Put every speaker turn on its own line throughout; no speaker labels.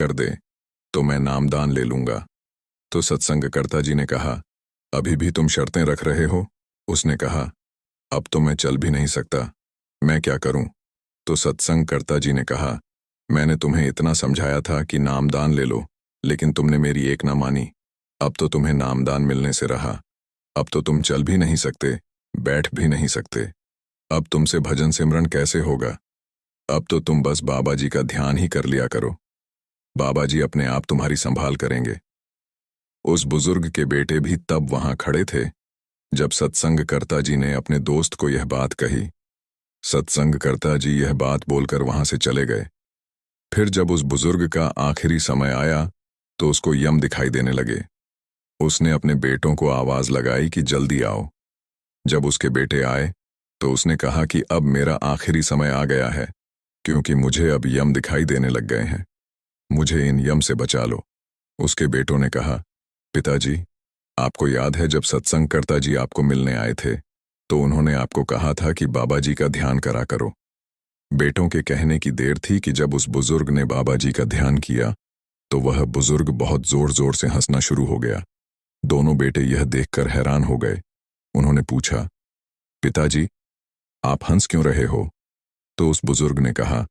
कर दे तो मैं नामदान ले लूंगा। तो सत्संगकर्ता जी ने कहा, अभी भी तुम शर्तें रख रहे हो? उसने कहा, अब तो मैं चल भी नहीं सकता, मैं क्या करूं? तो सत्संगकर्ता जी ने कहा, मैंने तुम्हें इतना समझाया था कि नामदान ले लो, लेकिन तुमने मेरी एक ना मानी। अब तो तुम्हें नामदान मिलने से रहा। अब तो तुम चल भी नहीं सकते, बैठ भी नहीं सकते। अब तुमसे भजन सिमरन कैसे होगा? अब तो तुम बस बाबा जी का ध्यान ही कर लिया करो। बाबा जी अपने आप तुम्हारी संभाल करेंगे। उस बुजुर्ग के बेटे भी तब वहां खड़े थे जब सत्संगकर्ता जी ने अपने दोस्त को यह बात कही। सत्संगकर्ता जी यह बात बोलकर वहां से चले गए। फिर जब उस बुजुर्ग का आखिरी समय आया तो उसको यम दिखाई देने लगे। उसने अपने बेटों को आवाज लगाई कि जल्दी आओ। जब उसके बेटे आए तो उसने कहा कि अब मेरा आखिरी समय आ गया है, क्योंकि मुझे अब यम दिखाई देने लग गए हैं। मुझे इन यम से बचा लो। उसके बेटों ने कहा, पिताजी, आपको याद है जब सत्संगकर्ता जी आपको मिलने आए थे तो उन्होंने आपको कहा था कि बाबा जी का ध्यान करा करो। बेटों के कहने की देर थी कि जब उस बुजुर्ग ने बाबा जी का ध्यान किया तो वह बुजुर्ग बहुत जोर जोर से हंसना शुरू हो गया। दोनों बेटे यह देखकर हैरान हो गए। उन्होंने पूछा, पिताजी, आप हंस क्यों रहे हो? तो उस बुजुर्ग ने कहा,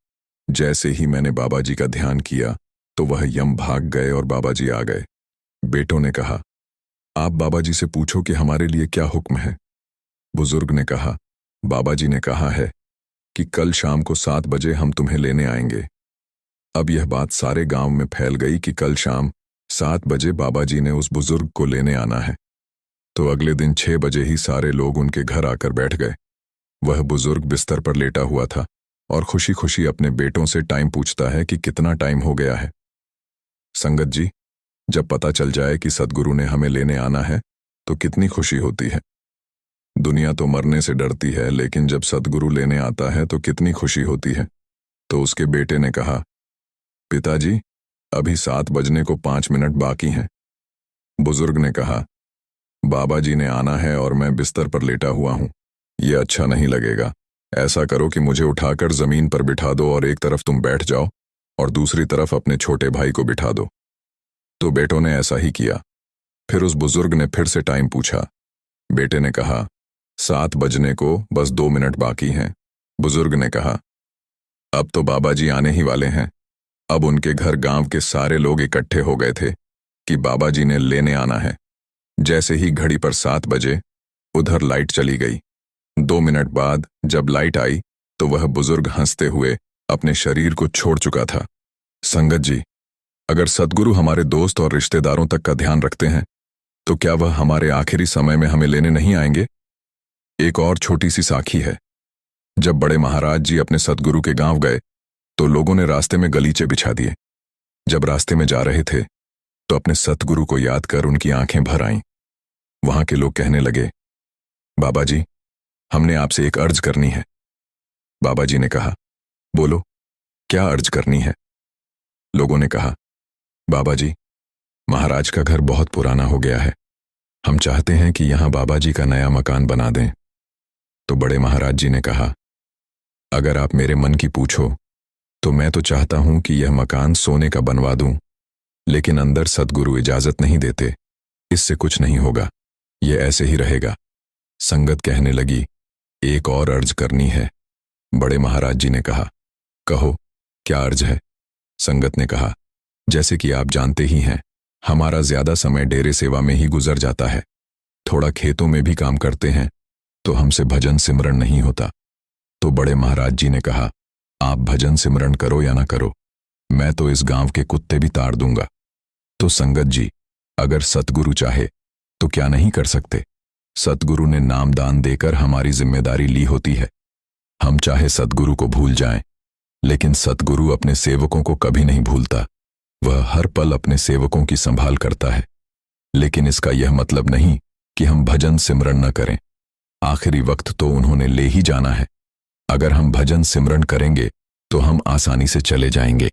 जैसे ही मैंने बाबा जी का ध्यान किया तो वह यम भाग गए और बाबा जी आ गए। बेटों ने कहा, आप बाबा जी से पूछो कि हमारे लिए क्या हुक्म है। बुजुर्ग ने कहा, बाबा जी ने कहा है कि कल शाम को 7 बजे हम तुम्हें लेने आएंगे। अब यह बात सारे गांव में फैल गई कि कल शाम 7 बजे बाबा जी ने उस बुजुर्ग को लेने आना है। तो अगले दिन 6 बजे ही सारे लोग उनके घर आकर बैठ गए। वह बुजुर्ग बिस्तर पर लेटा हुआ था और खुशी खुशी अपने बेटों से टाइम पूछता है कि कितना टाइम हो गया है। संगत जी, जब पता चल जाए कि सद्गुरु ने हमें लेने आना है तो कितनी खुशी होती है। दुनिया तो मरने से डरती है, लेकिन जब सद्गुरु लेने आता है तो कितनी खुशी होती है। तो उसके बेटे ने कहा, पिताजी, अभी 7 बजने को 5 मिनट बाकी हैं। बुजुर्ग ने कहा, बाबा जी ने आना है और मैं बिस्तर पर लेटा हुआ हूं, यह अच्छा नहीं लगेगा। ऐसा करो कि मुझे उठाकर जमीन पर बिठा दो और एक तरफ तुम बैठ जाओ और दूसरी तरफ अपने छोटे भाई को बिठा दो। तो बेटों ने ऐसा ही किया। फिर उस बुजुर्ग ने फिर से टाइम पूछा। बेटे ने कहा, 7 बजने को बस 2 मिनट बाकी हैं। बुजुर्ग ने कहा, अब तो बाबा जी आने ही वाले हैं। अब उनके घर गांव के सारे लोग इकट्ठे हो गए थे कि बाबा जी ने लेने आना है। जैसे ही घड़ी पर 7 बजे उधर लाइट चली गई। 2 मिनट बाद जब लाइट आई तो वह बुजुर्ग हंसते हुए अपने शरीर को छोड़ चुका था। संगत जी, अगर सद्गुरु हमारे दोस्त और रिश्तेदारों तक का ध्यान रखते हैं तो क्या वह हमारे आखिरी समय में हमें लेने नहीं आएंगे? एक और छोटी सी साखी है। जब बड़े महाराज जी अपने सद्गुरु के गांव गए तो लोगों ने रास्ते में गलीचे बिछा दिए। जब रास्ते में जा रहे थे तो अपने सतगुरु को याद कर उनकी आंखें भर आईं। वहां के लोग कहने लगे, बाबा जी, हमने आपसे एक अर्ज करनी है। बाबा जी ने कहा, बोलो, क्या अर्ज करनी है? लोगों ने कहा, बाबा जी, महाराज का घर बहुत पुराना हो गया है। हम चाहते हैं कि यहां बाबा जी का नया मकान बना दें। तो बड़े महाराज जी ने कहा, अगर आप मेरे मन की पूछो तो मैं तो चाहता हूं कि यह मकान सोने का बनवा दूं, लेकिन अंदर सद्गुरु इजाजत नहीं देते। इससे कुछ नहीं होगा, यह ऐसे ही रहेगा। संगत कहने लगी, एक और अर्ज करनी है। बड़े महाराज जी ने कहा, कहो, क्या अर्ज है? संगत ने कहा, जैसे कि आप जानते ही हैं, हमारा ज्यादा समय डेरे सेवा में ही गुजर जाता है। थोड़ा खेतों में भी काम करते हैं तो हमसे भजन सिमरन नहीं होता। तो बड़े महाराज जी ने कहा, आप भजन सिमरन करो या ना करो, मैं तो इस गांव के कुत्ते भी ताड़ दूंगा। तो संगत जी, अगर सतगुरु चाहे तो क्या नहीं कर सकते? सतगुरु ने नामदान देकर हमारी जिम्मेदारी ली होती है। हम चाहे सतगुरु को भूल जाएं, लेकिन सतगुरु अपने सेवकों को कभी नहीं भूलता। वह हर पल अपने सेवकों की संभाल करता है। लेकिन इसका यह मतलब नहीं कि हम भजन सिमरन न करें। आखिरी वक्त तो उन्होंने ले ही जाना है। अगर हम भजन सिमरन करेंगे तो हम आसानी से चले जाएंगे।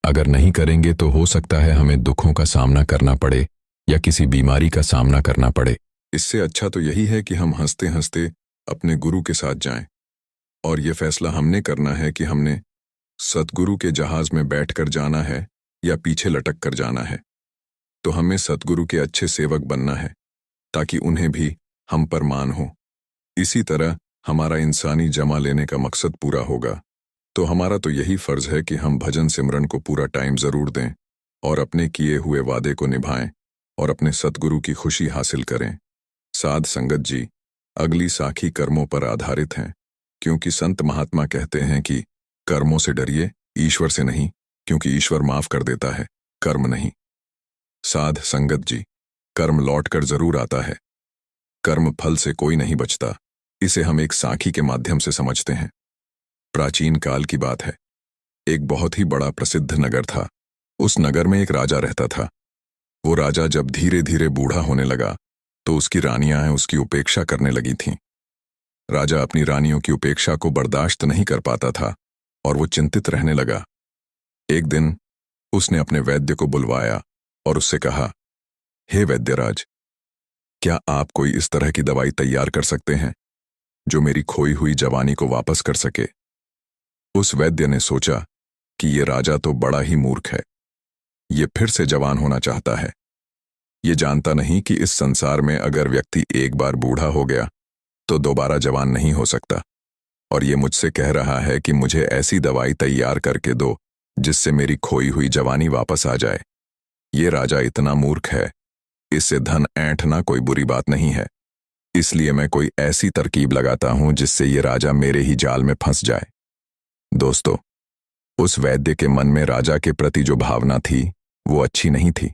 अगर नहीं करेंगे तो हो सकता है हमें दुखों का सामना करना पड़े या किसी बीमारी का सामना करना पड़े। इससे अच्छा तो यही है कि हम हंसते हंसते अपने गुरु के साथ जाएं। और यह फैसला हमने करना है कि हमने सतगुरु के जहाज में बैठकर जाना है या पीछे लटक कर जाना है। तो हमें सतगुरु के अच्छे सेवक बनना है ताकि उन्हें भी हम पर मान हो। इसी तरह हमारा इंसानी जमा लेने का मकसद पूरा होगा। तो हमारा तो यही फर्ज है कि हम भजन सिमरन को पूरा टाइम जरूर दें और अपने किए हुए वादे को निभाएं और अपने सतगुरु की खुशी हासिल करें। साध संगत जी, अगली साखी कर्मों पर आधारित हैं, क्योंकि संत महात्मा कहते हैं कि कर्मों से डरिए, ईश्वर से नहीं, क्योंकि ईश्वर माफ कर देता है, कर्म नहीं। साध संगत जी, कर्म लौट कर जरूर आता है। कर्म फल से कोई नहीं बचता। इसे हम एक साखी के माध्यम से समझते हैं। प्राचीन काल की बात है। एक बहुत ही बड़ा प्रसिद्ध नगर था। उस नगर में एक राजा रहता था। वो राजा जब धीरे धीरे बूढ़ा होने लगा तो उसकी रानियां उसकी उपेक्षा करने लगी थीं। राजा अपनी रानियों की उपेक्षा को बर्दाश्त नहीं कर पाता था और वो चिंतित रहने लगा। एक दिन उसने अपने वैद्य को बुलवाया और उससे कहा, हे वैद्यराज, क्या आप कोई इस तरह की दवाई तैयार कर सकते हैं जो मेरी खोई हुई जवानी को वापस कर सके? उस वैद्य ने सोचा कि ये राजा तो बड़ा ही मूर्ख है। ये फिर से जवान होना चाहता है। ये जानता नहीं कि इस संसार में अगर व्यक्ति एक बार बूढ़ा हो गया तो दोबारा जवान नहीं हो सकता। और ये मुझसे कह रहा है कि मुझे ऐसी दवाई तैयार करके दो जिससे मेरी खोई हुई जवानी वापस आ जाए। ये राजा इतना मूर्ख है, इससे धन ऐंठना कोई बुरी बात नहीं है। इसलिए मैं कोई ऐसी तरकीब लगाता हूं जिससे ये राजा मेरे ही जाल में फंस जाए। दोस्तों, उस वैद्य के मन में राजा के प्रति जो भावना थी वो अच्छी नहीं थी।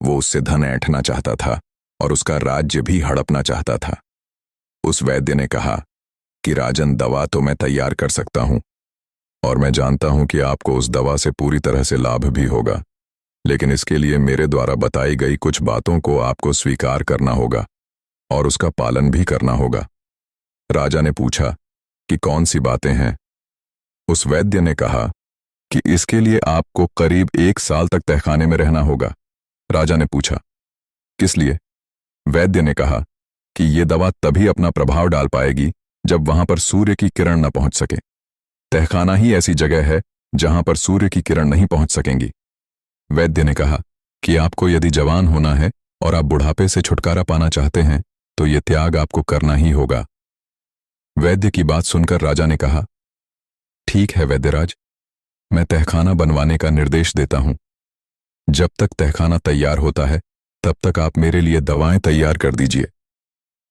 वो उससे धन ऐंठना चाहता था और उसका राज्य भी हड़पना चाहता था। उस वैद्य ने कहा कि राजन, दवा तो मैं तैयार कर सकता हूं और मैं जानता हूं कि आपको उस दवा से पूरी तरह से लाभ भी होगा, लेकिन इसके लिए मेरे द्वारा बताई गई कुछ बातों को आपको स्वीकार करना होगा और उसका पालन भी करना होगा। राजा ने पूछा कि कौन सी बातें हैं? उस वैद्य ने कहा कि इसके लिए आपको करीब 1 साल तक तहखाने में रहना होगा। राजा ने पूछा, किस लिए? वैद्य ने कहा कि ये दवा तभी अपना प्रभाव डाल पाएगी जब वहां पर सूर्य की किरण न पहुंच सके। तहखाना ही ऐसी जगह है जहां पर सूर्य की किरण नहीं पहुंच सकेंगी। वैद्य ने कहा कि आपको यदि जवान होना है और आप बुढ़ापे से छुटकारा पाना चाहते हैं तो ये त्याग आपको करना ही होगा। वैद्य की बात सुनकर राजा ने कहा, ठीक है वैद्यराज, मैं तहखाना बनवाने का निर्देश देता हूं। जब तक तहखाना तैयार होता है तब तक आप मेरे लिए दवाएं तैयार कर दीजिए।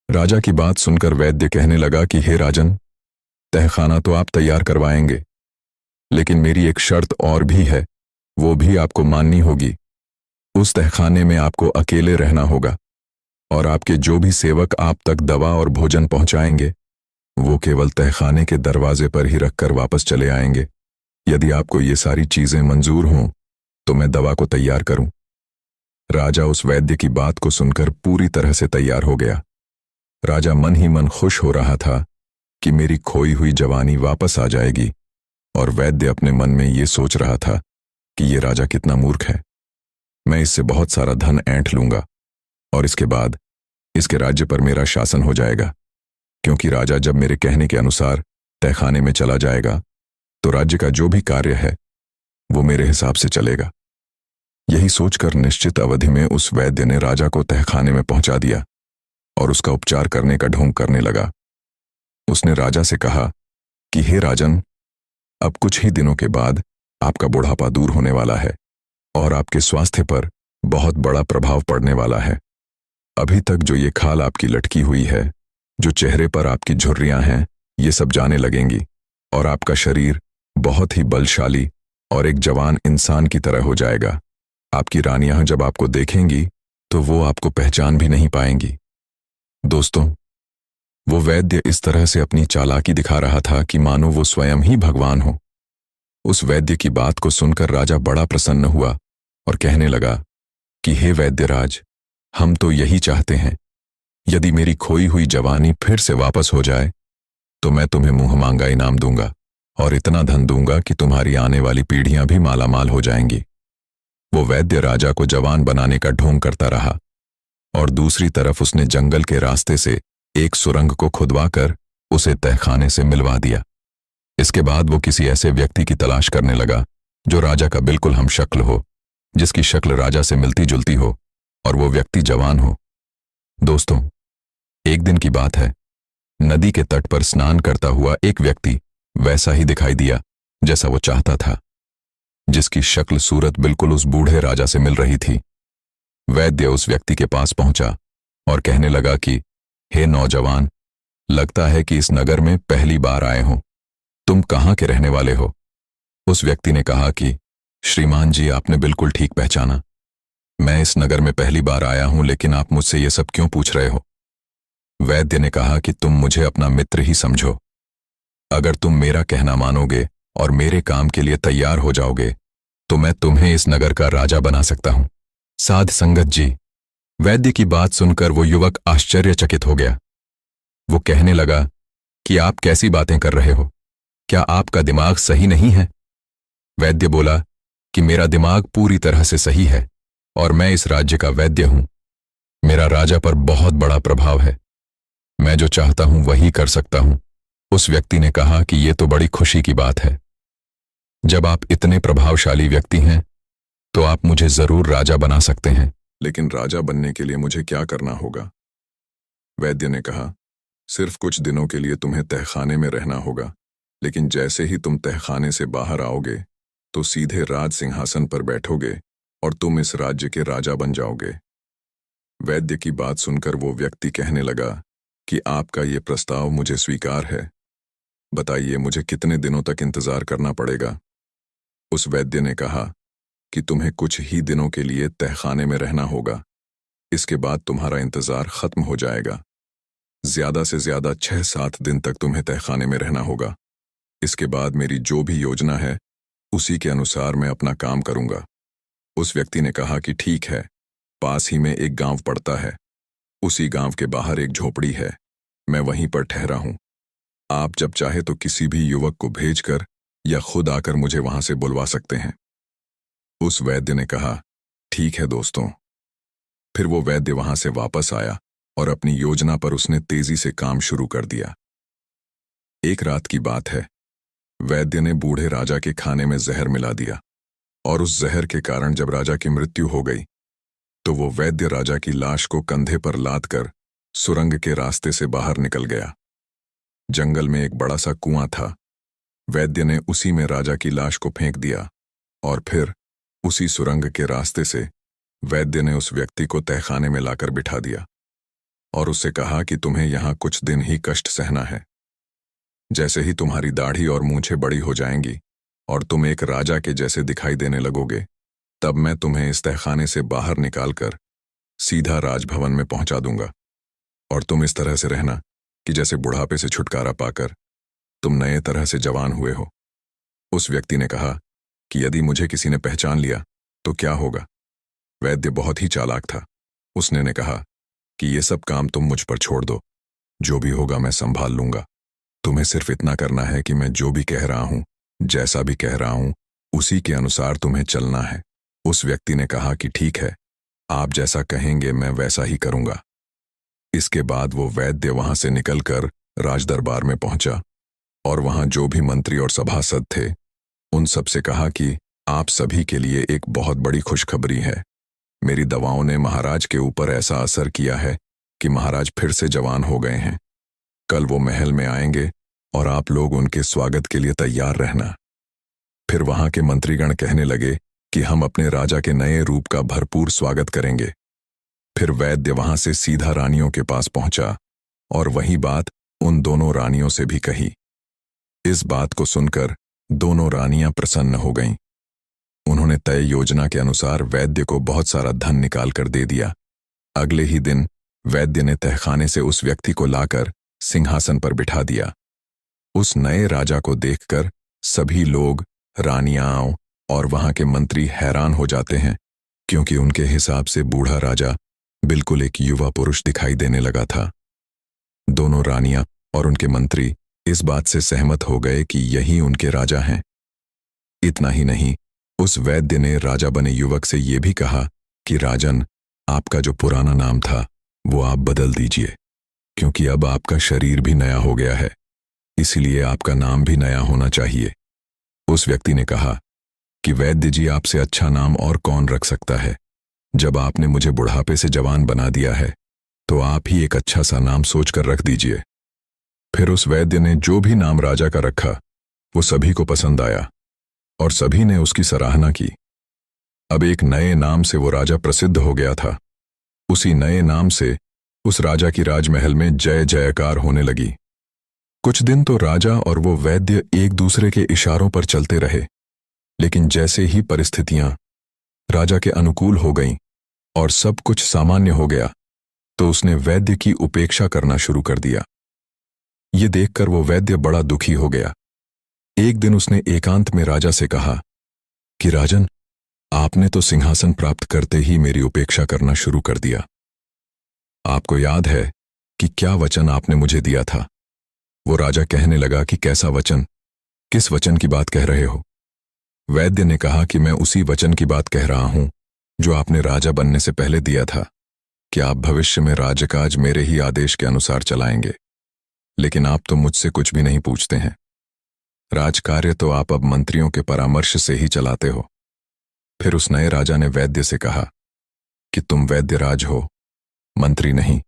राजा की बात सुनकर वैद्य कहने लगा कि हे राजन, तहखाना तो आप तैयार करवाएंगे, लेकिन मेरी एक शर्त और भी है, वो भी आपको माननी होगी। उस तहखाने में आपको अकेले रहना होगा और आपके जो भी सेवक आप तक दवा और भोजन पहुंचाएंगे वो केवल तहखाने के दरवाजे पर ही रखकर वापस चले आएंगे। यदि आपको ये सारी चीजें मंजूर हों तो मैं दवा को तैयार करूं। राजा उस वैद्य की बात को सुनकर पूरी तरह से तैयार हो गया। राजा मन ही मन खुश हो रहा था कि मेरी खोई हुई जवानी वापस आ जाएगी, और वैद्य अपने मन में ये सोच रहा था कि ये राजा कितना मूर्ख है। मैं इससे बहुत सारा धन ऐंठ लूंगा और इसके बाद इसके राज्य पर मेरा शासन हो जाएगा, क्योंकि राजा जब मेरे कहने के अनुसार तहखाने में चला जाएगा तो राज्य का जो भी कार्य है वो मेरे हिसाब से चलेगा। यही सोचकर निश्चित अवधि में उस वैद्य ने राजा को तहखाने में पहुंचा दिया और उसका उपचार करने का ढोंग करने लगा। उसने राजा से कहा कि हे राजन, अब कुछ ही दिनों के बाद आपका बुढ़ापा दूर होने वाला है और आपके स्वास्थ्य पर बहुत बड़ा प्रभाव पड़ने वाला है। अभी तक जो ये खाल आपकी लटकी हुई है, जो चेहरे पर आपकी झुर्रियां हैं, ये सब जाने लगेंगी और आपका शरीर बहुत ही बलशाली और एक जवान इंसान की तरह हो जाएगा। आपकी रानियां जब आपको देखेंगी तो वो आपको पहचान भी नहीं पाएंगी। दोस्तों, वो वैद्य इस तरह से अपनी चालाकी दिखा रहा था कि मानो वो स्वयं ही भगवान हो। उस वैद्य की बात को सुनकर राजा बड़ा प्रसन्न हुआ और कहने लगा कि हे वैद्यराज, हम तो यही चाहते हैं। यदि मेरी खोई हुई जवानी फिर से वापस हो जाए तो मैं तुम्हें मुंह मांगा इनाम दूंगा और इतना धन दूंगा कि तुम्हारी आने वाली पीढ़ियां भी मालामाल हो जाएंगी। वो वैद्य राजा को जवान बनाने का ढोंग करता रहा और दूसरी तरफ उसने जंगल के रास्ते से एक सुरंग को खुदवाकर उसे तहखाने से मिलवा दिया। इसके बाद वो किसी ऐसे व्यक्ति की तलाश करने लगा जो राजा का बिल्कुल हमशक्ल हो
जिसकी शक्ल राजा से मिलती जुलती हो और वो व्यक्ति जवान हो। दोस्तों, एक दिन की बात है। नदी के तट पर स्नान करता हुआ एक व्यक्ति वैसा ही दिखाई दिया जैसा वो चाहता था, जिसकी शक्ल सूरत बिल्कुल उस बूढ़े राजा से मिल रही थी। वैद्य उस व्यक्ति के पास पहुंचा और कहने लगा कि हे नौजवान, लगता है कि इस नगर में पहली बार आए हो। तुम कहाँ के रहने वाले हो? उस व्यक्ति ने कहा कि श्रीमान जी, आपने बिल्कुल ठीक पहचाना। मैं इस नगर में पहली बार आया हूं, लेकिन आप मुझसे ये सब क्यों पूछ रहे हो? वैद्य ने कहा कि तुम मुझे अपना मित्र ही समझो। अगर तुम मेरा कहना मानोगे और मेरे काम के लिए तैयार हो जाओगे तो मैं तुम्हें इस नगर का राजा बना सकता हूं। साध संगत जी, वैद्य की बात सुनकर वो युवक आश्चर्यचकित हो गया। वो कहने लगा कि आप कैसी बातें कर रहे हो? क्या आपका दिमाग सही नहीं है? वैद्य बोला कि मेरा दिमाग पूरी तरह से सही है और मैं इस राज्य का वैद्य हूं। मेरा राजा पर बहुत बड़ा प्रभाव है। मैं जो चाहता हूं वही कर सकता हूं। उस व्यक्ति ने कहा कि यह तो बड़ी खुशी की बात है। जब आप इतने प्रभावशाली व्यक्ति हैं तो आप मुझे जरूर राजा बना सकते हैं।
लेकिन राजा बनने के लिए मुझे क्या करना होगा? वैद्य ने कहा, सिर्फ कुछ दिनों के लिए तुम्हें तहखाने में रहना होगा, लेकिन जैसे ही तुम तहखाने से बाहर आओगे तो सीधे राज सिंहासन पर बैठोगे और तुम इस राज्य के राजा बन जाओगे। वैद्य की बात सुनकर वो व्यक्ति कहने लगा कि आपका ये प्रस्ताव मुझे स्वीकार है। बताइए, मुझे कितने दिनों तक इंतजार करना पड़ेगा? उस वैद्य ने कहा कि तुम्हें कुछ ही दिनों के लिए तहखाने में रहना होगा। इसके बाद तुम्हारा इंतजार खत्म हो जाएगा। ज्यादा से ज्यादा 6-7 दिन तक तुम्हें तहखाने में रहना होगा। इसके बाद मेरी जो भी योजना है उसी के अनुसार मैं अपना काम करूंगा। उस व्यक्ति ने कहा कि ठीक है। पास ही में एक गांव पड़ता है, उसी गांव के बाहर एक झोपड़ी है, मैं वहीं पर ठहरा हूं। आप जब चाहे तो किसी भी युवक को भेजकर या खुद आकर मुझे वहां से बुलवा सकते हैं। उस वैद्य ने कहा, ठीक है दोस्तों। फिर वो वैद्य वहां से वापस आया और अपनी योजना पर उसने तेजी से काम शुरू कर दिया। एक रात की बात है, वैद्य ने बूढ़े राजा के खाने में जहर मिला दिया और उस जहर के कारण जब राजा की मृत्यु हो गई तो वो वैद्य राजा की लाश को कंधे पर लाद कर सुरंग के रास्ते से बाहर निकल गया। जंगल में एक बड़ा सा कुआं था। वैद्य ने उसी में राजा की लाश को फेंक दिया और फिर उसी सुरंग के रास्ते से वैद्य ने उस व्यक्ति को तहखाने में लाकर बिठा दिया और उससे कहा कि तुम्हें यहां कुछ दिन ही कष्ट सहना है। जैसे ही तुम्हारी दाढ़ी और मूंछें बड़ी हो जाएंगी और तुम एक राजा के जैसे दिखाई देने लगोगे, तब मैं तुम्हें इस तहखाने से बाहर निकालकर सीधा राजभवन में पहुंचा दूंगा और तुम इस तरह से रहना कि जैसे बुढ़ापे से छुटकारा पाकर तुम नए तरह से जवान हुए हो। उस व्यक्ति ने कहा कि यदि मुझे किसी ने पहचान लिया तो क्या होगा? वैद्य बहुत ही चालाक था। उसने ने कहा कि ये सब काम तुम मुझ पर छोड़ दो, जो भी होगा मैं संभाल लूंगा। तुम्हें सिर्फ इतना करना है कि मैं जो भी कह रहा हूं, जैसा भी कह रहा हूं, उसी के अनुसार तुम्हें चलना है। उस व्यक्ति ने कहा कि ठीक है, आप जैसा कहेंगे मैं वैसा ही करूंगा। इसके बाद वो वैद्य वहां से निकलकर राजदरबार में पहुंचा और वहां जो भी मंत्री और सभासद थे उन सब से कहा कि आप सभी के लिए एक बहुत बड़ी खुशखबरी है। मेरी दवाओं ने महाराज के ऊपर ऐसा असर किया है कि महाराज फिर से जवान हो गए हैं। कल वो महल में आएंगे और आप लोग उनके स्वागत के लिए तैयार रहना। फिर वहां के मंत्रीगण कहने लगे कि हम अपने राजा के नए रूप का भरपूर स्वागत करेंगे। फिर वैद्य वहां से सीधा रानियों के पास पहुंचा और वही बात उन दोनों रानियों से भी कही। इस बात को सुनकर दोनों रानियां प्रसन्न हो गईं। उन्होंने तय योजना के अनुसार वैद्य को बहुत सारा धन निकाल कर दे दिया। अगले ही दिन वैद्य ने तहखाने से उस व्यक्ति को लाकर सिंहासन पर बिठा दिया। उस नए राजा को देखकर सभी लोग, रानियां और वहां के मंत्री हैरान हो जाते हैं, क्योंकि उनके हिसाब से बूढ़ा राजा बिल्कुल एक युवा पुरुष दिखाई देने लगा था। दोनों रानियां और उनके मंत्री इस बात से सहमत हो गए कि यही उनके राजा हैं। इतना ही नहीं, उस वैद्य ने राजा बने युवक से यह भी कहा कि राजन, आपका जो पुराना नाम था वो आप बदल दीजिए, क्योंकि अब आपका शरीर भी नया हो गया है, इसलिए आपका नाम भी नया होना चाहिए। उस व्यक्ति ने कहा
कि वैद्य जी, आपसे अच्छा नाम और कौन रख सकता है। जब आपने मुझे बुढ़ापे से जवान बना दिया है तो आप ही एक अच्छा सा नाम सोचकर रख दीजिए। फिर उस वैद्य ने जो भी नाम राजा का रखा वो सभी को पसंद आया और सभी ने उसकी सराहना की। अब एक नए नाम से वो राजा प्रसिद्ध हो गया था। उसी नए नाम से उस राजा की राजमहल में जय जयकार होने लगी। कुछ दिन तो राजा और वो वैद्य एक दूसरे के इशारों पर चलते रहे, लेकिन जैसे ही परिस्थितियां राजा के अनुकूल हो गईं और सब कुछ सामान्य हो गया तो उसने वैद्य की उपेक्षा करना शुरू कर दिया। ये देखकर वो वैद्य बड़ा दुखी हो गया। एक दिन उसने एकांत में राजा से कहा कि राजन, आपने तो सिंहासन प्राप्त करते ही मेरी उपेक्षा करना शुरू कर दिया। आपको याद है कि क्या वचन आपने मुझे दिया था? वो राजा कहने लगा कि कैसा वचन? किस वचन की बात कह रहे हो? वैद्य ने कहा कि मैं उसी वचन की बात कह रहा हूं जो आपने राजा बनने से पहले दिया था कि आप भविष्य में राजकाज मेरे ही आदेश के अनुसार चलाएंगे। लेकिन आप तो मुझसे कुछ भी नहीं पूछते हैं। राजकार्य तो आप अब मंत्रियों के परामर्श से ही चलाते हो। फिर उस नए राजा ने वैद्य से कहा कि तुम वैद्य राज हो, मंत्री नहीं,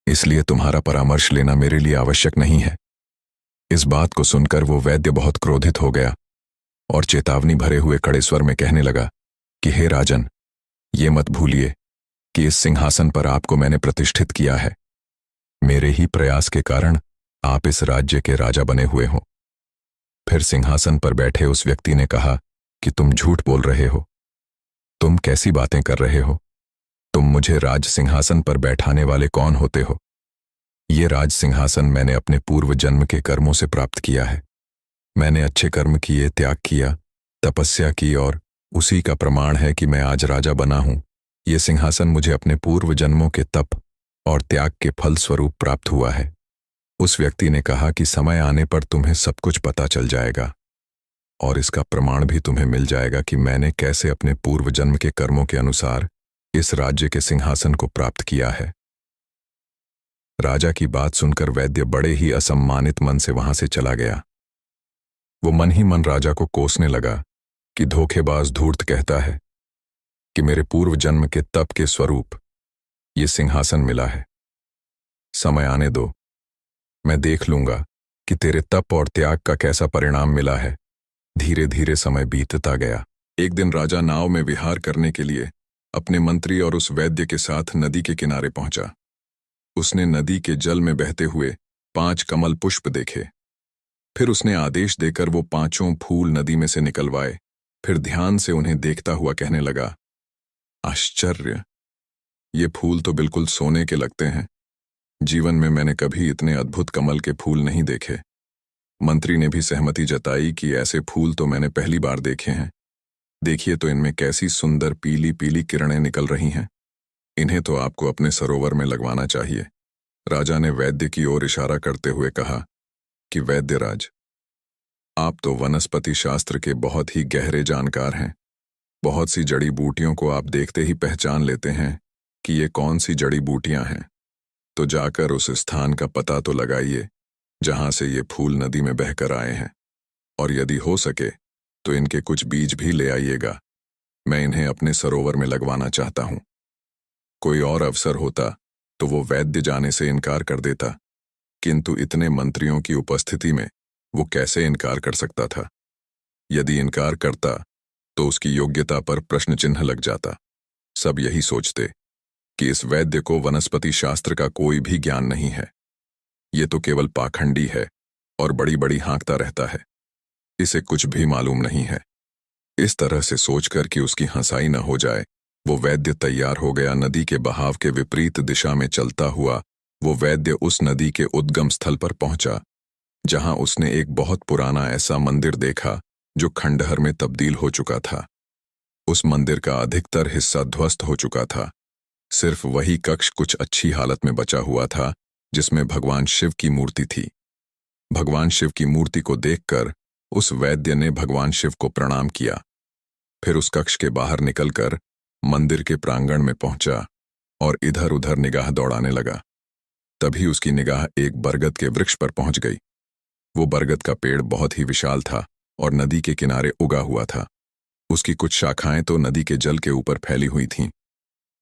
इसलिए तुम्हारा परामर्श लेना मेरे लिए आवश्यक नहीं है। इस बात को सुनकर वो वैद्य बहुत क्रोधित हो गया और चेतावनी भरे हुए कड़े स्वर में कहने लगा कि हे राजन, ये मत भूलिए कि इस सिंहासन पर आपको मैंने प्रतिष्ठित किया है। मेरे ही प्रयास के कारण आप इस राज्य के राजा बने हुए हो। फिर सिंहासन पर बैठे उस व्यक्ति ने कहा कि तुम झूठ बोल रहे हो। तुम कैसी बातें कर रहे हो? तुम मुझे राज सिंहासन पर बैठाने वाले कौन होते हो? ये राज सिंहासन मैंने अपने पूर्व जन्म के कर्मों से प्राप्त किया है। मैंने अच्छे कर्म किए, त्याग किया, तपस्या की और उसी का प्रमाण है कि मैं आज राजा बना हूं। ये सिंहासन मुझे अपने पूर्व जन्मों के तप और त्याग के फल स्वरूप प्राप्त हुआ है। उस व्यक्ति ने कहा कि समय आने पर तुम्हें सब कुछ पता चल जाएगा और इसका प्रमाण भी तुम्हें मिल जाएगा कि मैंने कैसे अपने पूर्व जन्म के कर्मों के अनुसार इस राज्य के सिंहासन को प्राप्त किया है। राजा की बात सुनकर वैद्य बड़े ही असम्मानित मन से वहां से चला गया। वो मन ही मन राजा को कोसने लगा कि धोखेबाज धूर्त कहता है कि मेरे पूर्व जन्म के तप के स्वरूप ये सिंहासन मिला है। समय आने दो, मैं देख लूंगा कि तेरे तप और त्याग का कैसा परिणाम मिला है। धीरे धीरे समय बीतता गया। एक दिन राजा नाव में विहार करने के लिए अपने मंत्री और उस वैद्य के साथ नदी के किनारे पहुंचा। उसने नदी के जल में बहते हुए 5 कमल पुष्प देखे। फिर उसने आदेश देकर वो 5 फूल नदी में से निकलवाए। फिर ध्यान से उन्हें देखता हुआ कहने लगा, आश्चर्य, ये फूल तो बिल्कुल सोने के लगते हैं। जीवन में मैंने कभी इतने अद्भुत कमल के फूल नहीं देखे। मंत्री ने भी सहमति जताई कि ऐसे फूल तो मैंने पहली बार देखे हैं। देखिए तो इनमें कैसी सुंदर पीली पीली किरणें निकल रही हैं। इन्हें तो आपको अपने सरोवर में लगवाना चाहिए। राजा ने वैद्य की ओर इशारा करते हुए कहा कि वैद्यराज, आप तो वनस्पति शास्त्र के बहुत ही गहरे जानकार हैं। बहुत सी जड़ी बूटियों को आप देखते ही पहचान लेते हैं कि ये कौन सी जड़ी बूटियां हैं। तो जाकर उस स्थान का पता तो लगाइए जहां से ये फूल नदी में बहकर आए हैं, और यदि हो सके तो इनके कुछ बीज भी ले आइएगा। मैं इन्हें अपने सरोवर में लगवाना चाहता हूं। कोई और अवसर होता तो वो वैद्य जाने से इनकार कर देता, किंतु इतने मंत्रियों की उपस्थिति में वो कैसे इनकार कर सकता था? यदि इनकार करता तो उसकी योग्यता पर प्रश्न चिन्ह लग जाता। सब यही सोचते कि इस वैद्य को वनस्पति शास्त्र का कोई भी ज्ञान नहीं है। ये तो केवल पाखंडी है और बड़ी बड़ी हाँकता रहता है। इसे कुछ भी मालूम नहीं है। इस तरह से सोचकर कि उसकी हंसाई न हो जाए, वो वैद्य तैयार हो गया। नदी के बहाव के विपरीत दिशा में चलता हुआ वो वैद्य उस नदी के उद्गम स्थल पर पहुंचा, जहां उसने एक बहुत पुराना ऐसा मंदिर देखा जो खंडहर में तब्दील हो चुका था। उस मंदिर का अधिकतर हिस्सा ध्वस्त हो चुका था। सिर्फ वही कक्ष कुछ अच्छी हालत में बचा हुआ था, जिसमें भगवान शिव की मूर्ति थी। भगवान शिव की मूर्ति को देखकर उस वैद्य ने भगवान शिव को प्रणाम किया। फिर उस कक्ष के बाहर निकलकर मंदिर के प्रांगण में पहुंचा और इधर उधर निगाह दौड़ाने लगा। तभी उसकी निगाह एक बरगद के वृक्ष पर पहुंच गई। वो बरगद का पेड़ बहुत ही विशाल था और नदी के किनारे उगा हुआ था।
उसकी कुछ शाखाएं तो नदी के जल के ऊपर फैली हुई थीं।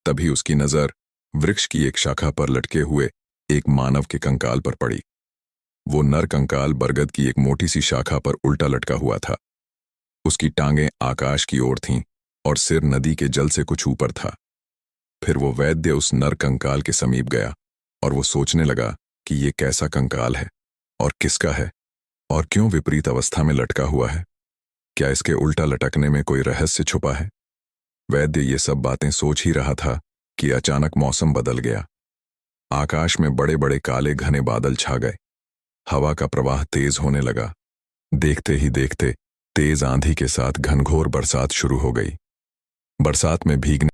तभी उसकी नजर वृक्ष की एक शाखा पर लटके हुए एक मानव के कंकाल पर पड़ी। वो नर कंकाल बरगद की एक मोटी सी शाखा पर उल्टा लटका हुआ था। उसकी टांगें आकाश की ओर थीं और सिर नदी के जल से कुछ ऊपर था। फिर वो वैद्य उस नर कंकाल के समीप गया और वो सोचने लगा कि ये कैसा कंकाल है और किसका है और क्यों विपरीत अवस्था में लटका हुआ है। क्या इसके उल्टा लटकने में कोई रहस्य छुपा है? वैद्य ये सब बातें सोच ही रहा था कि अचानक मौसम बदल गया। आकाश में बड़े बड़े काले घने बादल छा गए। हवा का प्रवाह तेज होने लगा। देखते ही देखते तेज आंधी के साथ घनघोर बरसात शुरू हो गई। बरसात में भीगने